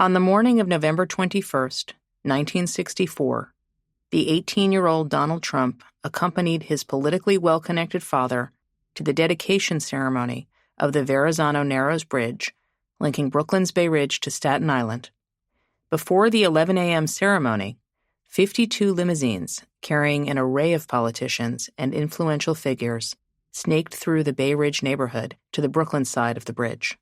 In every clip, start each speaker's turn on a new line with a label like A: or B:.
A: On the morning of November 21st, 1964, the 18-year-old Donald Trump accompanied his politically well-connected father to the dedication ceremony of the Verrazano Narrows Bridge, linking Brooklyn's Bay Ridge to Staten Island. Before the 11 a.m. ceremony, 52 limousines carrying an array of politicians and influential figures snaked through the Bay Ridge neighborhood to the Brooklyn side of the bridge.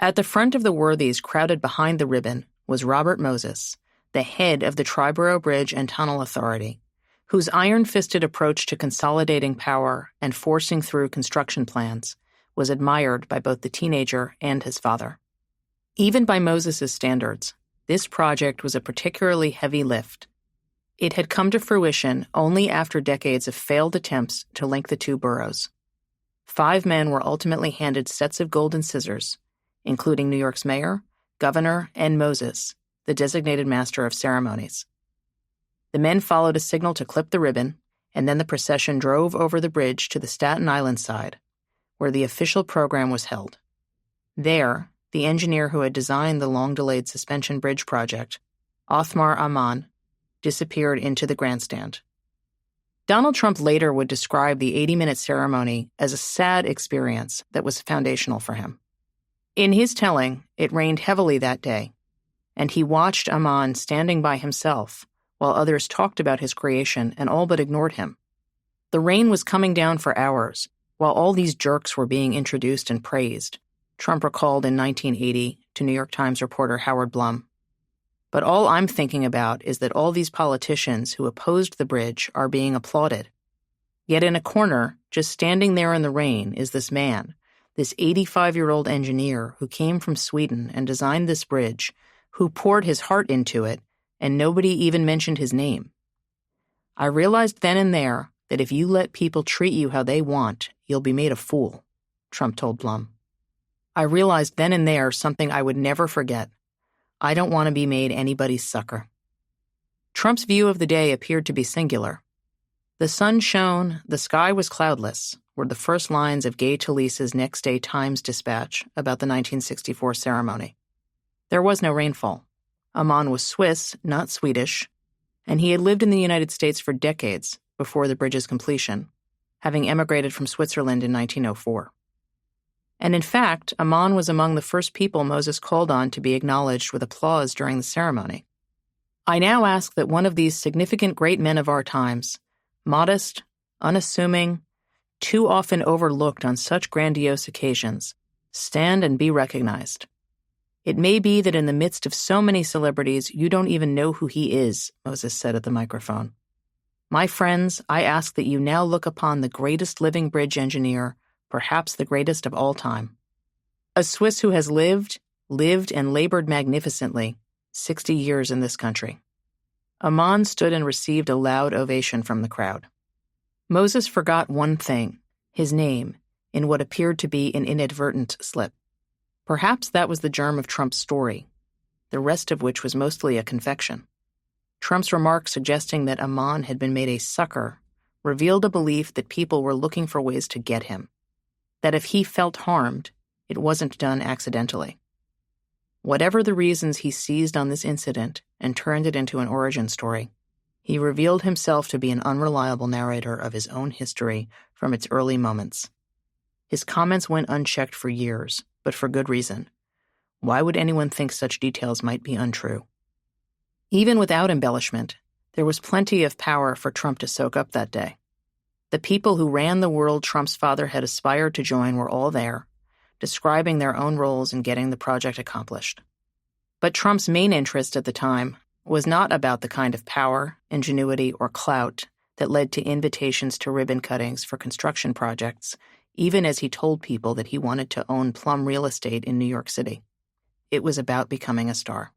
A: At the front of the worthies crowded behind the ribbon was Robert Moses, the head of the Triborough Bridge and Tunnel Authority, whose iron-fisted approach to consolidating power and forcing through construction plans was admired by both the teenager and his father. Even by Moses's standards, this project was a particularly heavy lift. It had come to fruition only after decades of failed attempts to link the two boroughs. 5 men were ultimately handed sets of golden scissors, including New York's mayor, governor, and Moses, the designated master of ceremonies. The men followed a signal to clip the ribbon, and then the procession drove over the bridge to the Staten Island side, where the official program was held. There, the engineer who had designed the long-delayed suspension bridge project, Othmar Ammann, disappeared into the grandstand. Donald Trump later would describe the 80-minute ceremony as a sad experience that was foundational for him. In his telling, it rained heavily that day, and he watched Ammann standing by himself while others talked about his creation and all but ignored him. The rain was coming down for hours, while all these jerks were being introduced and praised, Trump recalled in 1980 to New York Times reporter Howard Blum. But all I'm thinking about is that all these politicians who opposed the bridge are being applauded. Yet in a corner, just standing there in the rain, is this man, this 85-year-old engineer who came from Sweden and designed this bridge, who poured his heart into it, and nobody even mentioned his name. I realized then and there that if you let people treat you how they want, you'll be made a fool, Trump told Blum. I realized then and there something I would never forget. I don't want to be made anybody's sucker. Trump's view of the day appeared to be singular. The sun shone, the sky was cloudless, were the first lines of Gay Talese's next-day Times dispatch about the 1964 ceremony. There was no rainfall. Ammann was Swiss, not Swedish, and he had lived in the United States for decades before the bridge's completion, having emigrated from Switzerland in 1904. And in fact, Ammann was among the first people Moses called on to be acknowledged with applause during the ceremony. I now ask that one of these significant great men of our times, modest, unassuming, too often overlooked on such grandiose occasions, stand and be recognized. It may be that in the midst of so many celebrities, you don't even know who he is, Moses said at the microphone. My friends, I ask that you now look upon the greatest living bridge engineer, perhaps the greatest of all time. A Swiss who has lived, and labored magnificently 60 years in this country. Ammann stood and received a loud ovation from the crowd. Moses forgot one thing, his name, in what appeared to be an inadvertent slip. Perhaps that was the germ of Trump's story, the rest of which was mostly a confection. Trump's remark suggesting that Ammann had been made a sucker revealed a belief that people were looking for ways to get him, that if he felt harmed, it wasn't done accidentally. Whatever the reasons he seized on this incident and turned it into an origin story, he revealed himself to be an unreliable narrator of his own history from its early moments. His comments went unchecked for years, but for good reason. Why would anyone think such details might be untrue? Even without embellishment, there was plenty of power for Trump to soak up that day. The people who ran the world Trump's father had aspired to join were all there, describing their own roles in getting the project accomplished. But Trump's main interest at the time was not about the kind of power, ingenuity, or clout that led to invitations to ribbon cuttings for construction projects, even as he told people that he wanted to own plum real estate in New York City. It was about becoming a star.